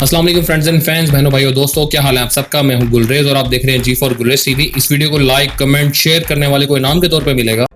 अस्सलाम वालेकुम friends and fans, बहनों भाइयों दोस्तों, क्या हाल है आप सबका। मैं हूं गुलरेज और आप देख रहे हैं जी फॉर गुलरेज टीवी। इस वीडियो को लाइक कमेंट शेयर करने वाले को इनाम के तौर पे मिलेगा।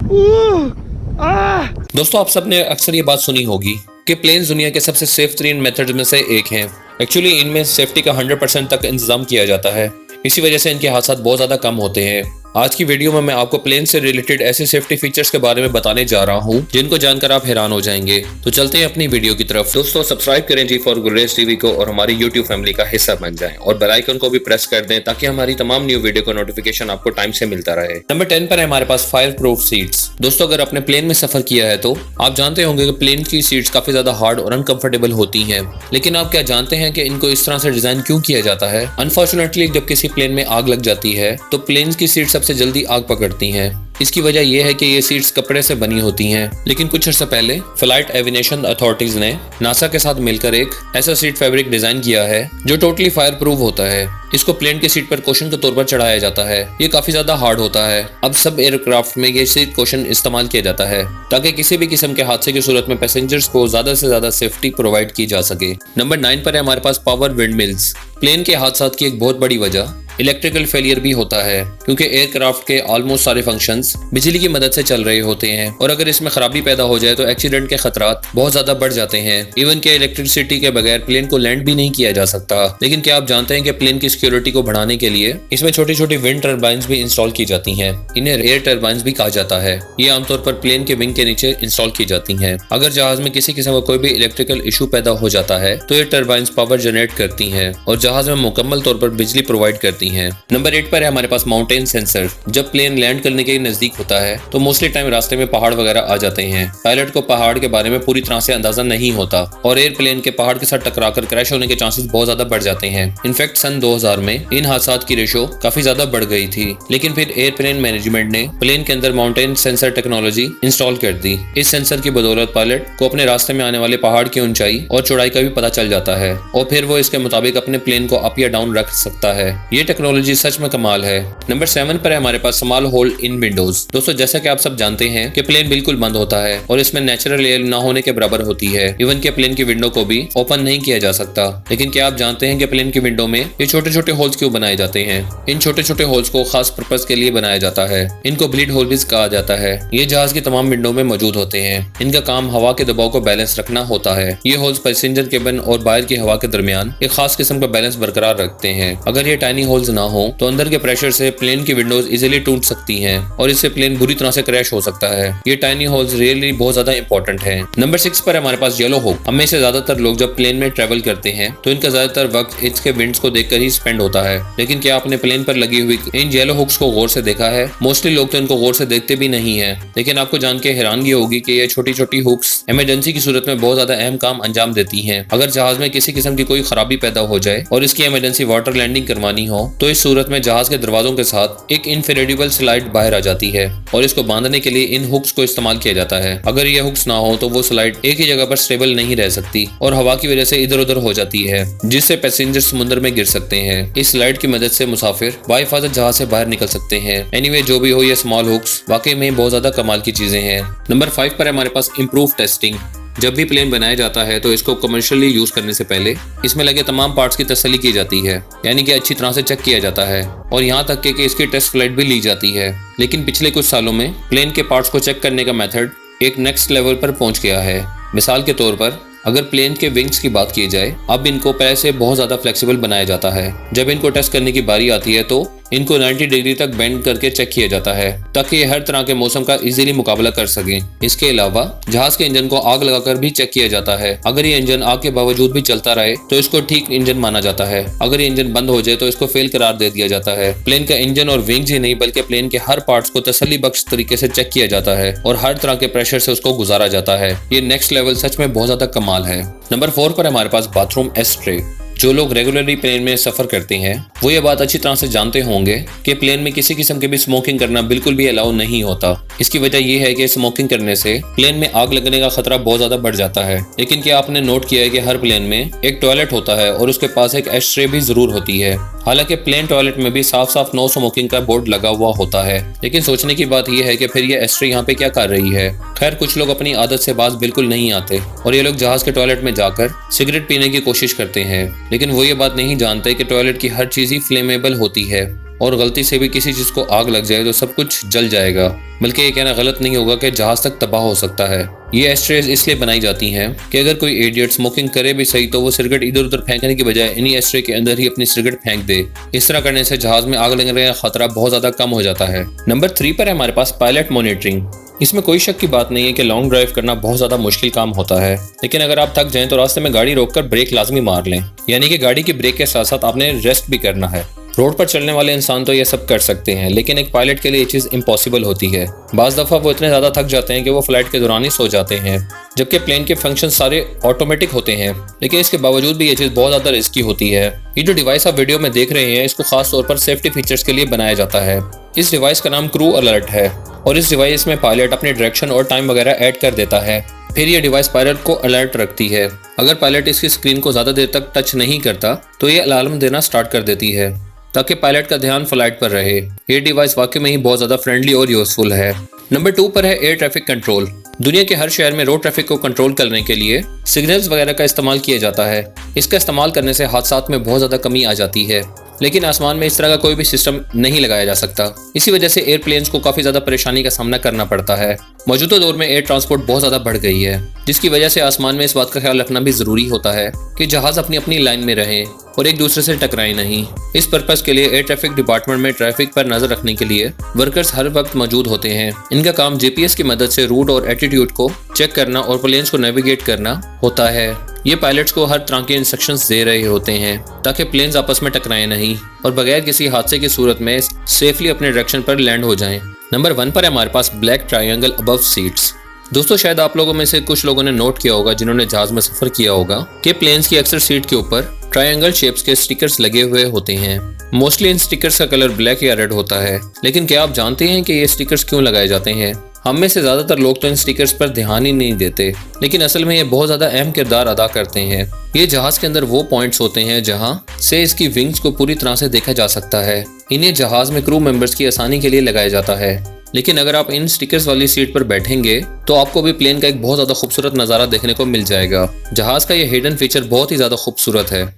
दोस्तों, आप सबने अक्सर ये बात सुनी होगी कि प्लेन्स दुनिया के सबसे सेफ तरीन मेथड में से एक हैं। एक्चुअली इनमें सेफ्टी का 100% तक इंतजाम किया जाता है, इसी वजह से इनके हादसात बहुत ज़्यादा कम होते हैं। आज की वीडियो में मैं आपको प्लेन से रिलेटेड ऐसे सेफ्टी फीचर्स के बारे में बताने जा रहा हूं जिनको जानकर आप हैरान हो जाएंगे। तो चलते हैं अपनी वीडियो की तरफ। दोस्तों, सब्सक्राइब करें जी फॉर गुलरेज टीवी को और हमारी यूट्यूब फैमिली का हिस्सा बन जाएं और बेल आइकन को भी प्रेस कर दें ताकि हमारी तमाम न्यू वीडियो का नोटिफिकेशन आपको टाइम से मिलता रहे। नंबर 10 पर है हमारे पास फायर प्रूफ सीट्स। दोस्तों, अगर आपने प्लेन में सफर किया है तो आप जानते होंगे कि प्लेन की सीट्स काफी ज्यादा हार्ड और अनकंफर्टेबल होती हैं। लेकिन आप क्या जानते हैं कि इनको इस तरह से डिजाइन क्यों किया जाता है? अनफॉर्चुनेटली जब किसी प्लेन में आग लग जाती है तो प्लेन की सीट सबसे जल्दी आग पकड़ती हैं। इसकी वजह यह है कि ये सीट्स कपड़े से बनी होती हैं। लेकिन कुछ अर्से पहले फ्लाइट एविएशन अथॉरिटीज ने नासा के साथ मिलकर एक ऐसा सीट फैब्रिक डिजाइन किया है जो टोटली फायर प्रूफ होता है। इसको प्लेन की सीट पर कुशन के तौर पर चढ़ाया जाता है। ये काफी ज्यादा हार्ड होता है। अब सब एयरक्राफ्ट में ये सीट कुशन इस्तेमाल किया जाता है ताकि किसी भी किस्म के हादसे की सूरत में पैसेंजर्स को ज्यादा से ज्यादा सेफ्टी प्रोवाइड की जा सके। नंबर 9 पर है हमारे पास पावर विंड मिल्स। प्लेन के हादसात की एक बहुत बड़ी वजह इलेक्ट्रिकल फेलियर भी होता है, क्योंकि एयरक्राफ्ट के ऑलमोस्ट सारे फंक्शंस बिजली की मदद से चल रहे होते हैं और अगर इसमें खराबी पैदा हो जाए तो एक्सीडेंट के खतरात बहुत ज्यादा बढ़ जाते हैं। इवन के इलेक्ट्रिसिटी के बगैर प्लेन को लैंड भी नहीं किया जा सकता। लेकिन क्या आप जानते हैं कि प्लेन की सिक्योरिटी को बढ़ाने के लिए इसमें छोटी छोटी विंड टर्बाइंस भी इंस्टॉल की जाती हैं। इन्हें एयर टर्बाइंस भी कहा जाता है। ये आमतौर पर प्लेन के विंग के नीचे इंस्टॉल की जाती हैं। अगर जहाज में किसी किस्म का कोई भी इलेक्ट्रिकल इशू पैदा हो जाता है तो ये टर्बाइंस पावर जनरेट करती हैं और जहाज में मुकम्मल तौर पर बिजली प्रोवाइड करती हैं। नंबर 8 पर है हमारे पास माउंटेन सेंसर। जब प्लेन लैंड करने के नजदीक होता है तो मोस्टली टाइम रास्ते में पहाड़ वगैरह आ जाते हैं। पायलट को पहाड़ के बारे में पूरी तरह से अंदाजा नहीं होता और एयरप्लेन के पहाड़ के साथ टकराकर क्रैश होने के चांसेस बहुत ज्यादा बढ़ जाते हैं। इनफैक्ट सन 2000 में इन हादसात की रेशो काफी ज्यादा बढ़ गई थी। लेकिन फिर एयरप्लेन मैनेजमेंट ने प्लेन के अंदर माउंटेन सेंसर टेक्नोलॉजी इंस्टॉल कर दी। इस सेंसर की बदौलत पायलट को अपने रास्ते में आने वाले पहाड़ की ऊंचाई और चौड़ाई का भी पता चल जाता है और फिर वो इसके मुताबिक अपने प्लेन को अप या डाउन रख सकता है। ये टेक्नोलॉजी सच में कमाल है। नंबर 7 पर है हमारे पास स्मॉल होल इन विंडोज। दोस्तों, जैसा कि आप सब जानते हैं कि प्लेन बिल्कुल बंद होता है और इसमें नेचुरल एयर ना होने के बराबर होती है। इवन के प्लेन की विंडो को भी ओपन नहीं किया जा सकता। लेकिन क्या आप जानते हैं कि प्लेन की विंडो में ये छोटे छोटे होल्स क्यों बनाए जाते हैं? इन छोटे छोटे होल्स को खास पर्पज के लिए बनाया जाता है। इनको ब्लीड होल भी कहा जाता है। ये जहाज की तमाम विंडो में मौजूद होते हैं। इनका काम हवा के दबाव को बैलेंस रखना होता है। ये होल्स पैसेंजर केबिन और बाहर की हवा के दरमियान एक खास किस्म का बैलेंस बरकरार रखते हैं। अगर ये टाइनी होल्स ना हो तो अंदर के प्रेशर से प्लेन की विंडोज इजीली टूट सकती हैं और इससे प्लेन बुरी तरह से क्रैश हो सकता है। ये टाइनी होल्स रियली बहुत ज्यादा इंपॉर्टेंट हैं। नंबर 6 पर हमारे पास येलो हुक। हम में से ज्यादातर लोग जब प्लेन में ट्रेवल करते हैं तो इनका ज्यादातर वक्त इसके विंड्स को देखकर ही स्पेंड होता है। लेकिन क्या आपने प्लेन पर लगी हुई इन येलो हुक्स को गौर से देखा है? मोस्टली लोग तो इनको गौर से देखते भी नहीं है। लेकिन आपको जान के हैरानगी होगी कि ये छोटी छोटी हुक्स इमरजेंसी की सूरत में बहुत ज्यादा अहम काम अंजाम देती हैं। अगर जहाज में किसी किस्म की कोई खराबी पैदा हो जाए और इसकी इमरजेंसी वाटर लैंडिंग करवानी हो तो इस सूरत में जहाज के दरवाजों के साथ एक इनफेरेडिबल स्लाइड बाहर आ जाती है और इसको बांधने के लिए इन हुक्स को इस्तेमाल किया जाता है। अगर ये हुक्स ना हो तो वो स्लाइड एक ही जगह पर स्टेबल नहीं रह सकती और हवा की वजह से इधर उधर हो जाती है, जिससे पैसेंजर समुद्र में गिर सकते हैं। इस स्लाइड की मदद से मुसाफिर बाहिफाजत जहाज से बाहर निकल सकते हैं। एनीवे, जो भी हो, ये स्मॉल हुक्स वाकई में बहुत ज्यादा कमाल की चीजें हैं। नंबर 5 पर है हमारे पास इम्प्रूव टेस्टिंग। जब भी प्लेन बनाया जाता है तो इसको कमर्शियली यूज करने से पहले इसमें लगे तमाम पार्ट्स की तसल्ली की जाती है, यानी कि अच्छी तरह से चेक किया जाता है और यहाँ तक कि इसकी टेस्ट फ्लाइट भी ली जाती है। लेकिन पिछले कुछ सालों में प्लेन के पार्ट्स को चेक करने का मेथड एक नेक्स्ट लेवल पर पहुंच गया है। मिसाल के तौर पर अगर प्लेन के विंग्स की बात की जाए, अब इनको पहले से बहुत ज्यादा फ्लेक्सिबल बनाया जाता है। जब इनको टेस्ट करने की बारी आती है तो इनको 90 डिग्री तक बेंड करके चेक किया जाता है ताकि ये हर तरह के मौसम का इजीली मुकाबला कर सके। इसके अलावा जहाज के इंजन को आग लगाकर भी चेक किया जाता है। अगर ये इंजन आग के बावजूद भी चलता रहे तो इसको ठीक इंजन माना जाता है। अगर ये इंजन बंद हो जाए तो इसको फेल करार दे दिया जाता है। प्लेन का इंजन और विंग्स ही नहीं बल्कि प्लेन के हर पार्ट्स को तसल्ली बख्श तरीके से चेक किया जाता है और हर तरह के प्रेशर से उसको गुजारा जाता है। ये नेक्स्ट लेवल सच में बहुत ज्यादा कमाल है। नंबर 4 पर हमारे पास बाथरूम एस्ट्रे। जो लोग रेगुलरली प्लेन में सफर करते हैं वो ये बात अच्छी तरह से जानते होंगे कि प्लेन में किसी किस्म की भी स्मोकिंग करना बिल्कुल भी अलाउ नहीं होता। इसकी वजह ये है कि स्मोकिंग करने से प्लेन में आग लगने का खतरा बहुत ज्यादा बढ़ जाता है। लेकिन क्या आपने नोट किया है कि हर प्लेन में एक टॉयलेट होता है और उसके पास एक एस्ट्रे भी जरूर होती है। हालांकि प्लेन टॉयलेट में भी साफ साफ नो स्मोकिंग का बोर्ड लगा हुआ होता है, लेकिन सोचने की बात यह है कि फिर ये एस्ट्रे यहाँ पे क्या कर रही है। खैर, कुछ लोग अपनी आदत से बाज बिल्कुल नहीं आते और ये लोग जहाज के टॉयलेट में जाकर सिगरेट पीने की कोशिश करते हैं, लेकिन वो ये बात नहीं जानते कि टॉयलेट की हर चीज ही फ्लेमेबल होती है और गलती से भी किसी चीज को आग लग जाए तो सब कुछ जल जाएगा। बल्कि ये कहना गलत नहीं होगा कि जहाज तक तबाह हो सकता है। ये एस्ट्रेज इसलिए बनाई जाती हैं कि अगर कोई इडियट स्मोकिंग करे भी सही तो वो सिगरेट इधर उधर फेंकने की बजाय इन्हीं एस्ट्रे के अंदर ही अपनी सिगरेट फेंक दे। इस तरह करने से जहाज में आग लगने का खतरा बहुत ज्यादा कम हो जाता है। नंबर 3 पर है हमारे पास पायलट मॉनिटरिंग। इसमें कोई शक की बात नहीं है कि लॉन्ग ड्राइव करना बहुत ज्यादा मुश्किल काम होता है, लेकिन अगर आप थक जाएं तो रास्ते में गाड़ी रोककर ब्रेक लाजमी मार लें। यानी कि गाड़ी की ब्रेक के साथ साथ आपने रेस्ट भी करना है। रोड पर चलने वाले इंसान तो ये सब कर सकते हैं, लेकिन एक पायलट के लिए ये चीज इम्पॉसिबल होती है। बाज दफा वो इतने ज्यादा थक जाते हैं कि वो फ्लाइट के दौरान ही सो जाते हैं, जबकि प्लेन के फंक्शन सारे ऑटोमेटिक होते हैं। लेकिन इसके बावजूद भी ये चीज बहुत ज्यादा रिस्की होती है। ये जो डिवाइस आप वीडियो में देख रहे हैं, इसको खास तौर पर सेफ्टी फीचर्स के लिए बनाया जाता है। इस डिवाइस का नाम क्रू अलर्ट है और इस डिवाइस में पायलट अपनी डायरेक्शन और टाइम वगैरह ऐड कर देता है। फिर ये डिवाइस पायलट को अलर्ट रखती है। अगर पायलट इसकी स्क्रीन को ज्यादा देर तक टच नहीं करता तो ये अलार्म देना स्टार्ट कर देती है ताकि पायलट का ध्यान फ्लाइट पर रहे। ये डिवाइस वाकई में ही बहुत ज्यादा फ्रेंडली और यूजफुल है। नंबर 2 पर है एयर ट्रैफिक कंट्रोल। दुनिया के हर शहर में रोड ट्रैफिक को कंट्रोल करने के लिए सिग्नल्स वगैरह का इस्तेमाल किया जाता है। इसका इस्तेमाल करने से हादसात में बहुत ज्यादा कमी आ जाती है, लेकिन आसमान में इस तरह का कोई भी सिस्टम नहीं लगाया जा सकता। इसी वजह से एयरप्लेन्स को काफी ज्यादा परेशानी का सामना करना पड़ता है। मौजूदा दौर में एयर ट्रांसपोर्ट बहुत ज्यादा बढ़ गई है, जिसकी वजह से आसमान में इस बात का ख्याल रखना भी जरूरी होता है कि जहाज अपनी अपनी लाइन में रहें और एक दूसरे से टकराए नहीं। इस पर्पस के लिए एयर ट्रैफिक डिपार्टमेंट में ट्रैफिक पर नजर रखने के लिए वर्कर्स हर वक्त मौजूद होते हैं। इनका काम जीपीएस की मदद से रूट और एटीट्यूड को चेक करना और प्लेन्स को नेविगेट करना होता है। ये पायलट्स को हर तरह के इंस्ट्रक्शंस दे रहे होते हैं ताकि प्लेन्स आपस में टकराए नहीं और बगैर किसी हादसे की सूरत में सेफली अपने डायरेक्शन पर लैंड हो जाएं। नंबर 1 पर है हमारे पास ब्लैक ट्रायंगल अबव सीट्स। दोस्तों, शायद आप लोगों में से कुछ लोगों ने नोट किया होगा जिन्होंने जहाज में सफर किया होगा कि प्लेन्स की अक्सर सीट के ऊपर ट्रायंगल शेप्स के स्टिकर्स लगे हुए होते हैं। मोस्टली इन स्टिकर्स का कलर ब्लैक या रेड होता है, लेकिन क्या आप जानते हैं कि ये स्टिकर्स क्यों लगाए जाते हैं? हम में से ज्यादातर लोग तो इन स्टिकर्स पर ध्यान ही नहीं देते, लेकिन असल में ये बहुत ज्यादा अहम किरदार अदा करते हैं। ये जहाज के अंदर वो पॉइंट्स होते हैं जहां से इसकी विंग्स को पूरी तरह से देखा जा सकता है। इन्हें जहाज में क्रू मेंबर्स की आसानी के लिए लगाया जाता है। लेकिन अगर आप इन स्टिकर्स वाली सीट पर बैठेंगे तो आपको भी प्लेन का एक बहुत ज्यादा खूबसूरत नजारा देखने को मिल जाएगा। जहाज का ये हिडन फीचर बहुत ही ज्यादा खूबसूरत है। 1,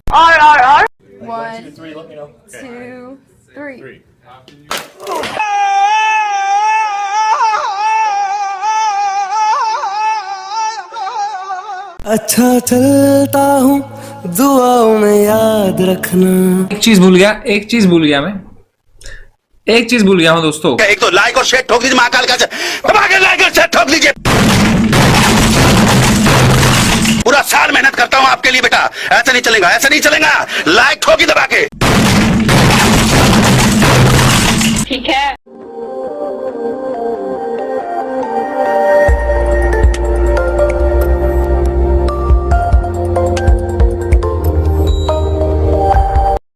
2, 3 अच्छा चलता हूँ, दुआओं में याद रखना। एक चीज भूल गया मैं दोस्तों। एक तो लाइक और शेयर ठोक दीजिए, महाकाल का लाइक और शेयर ठोक दीजिए। पूरा साल मेहनत करता हूँ आपके लिए बेटा, ऐसा नहीं चलेगा, लाइक ठोकी दबा के।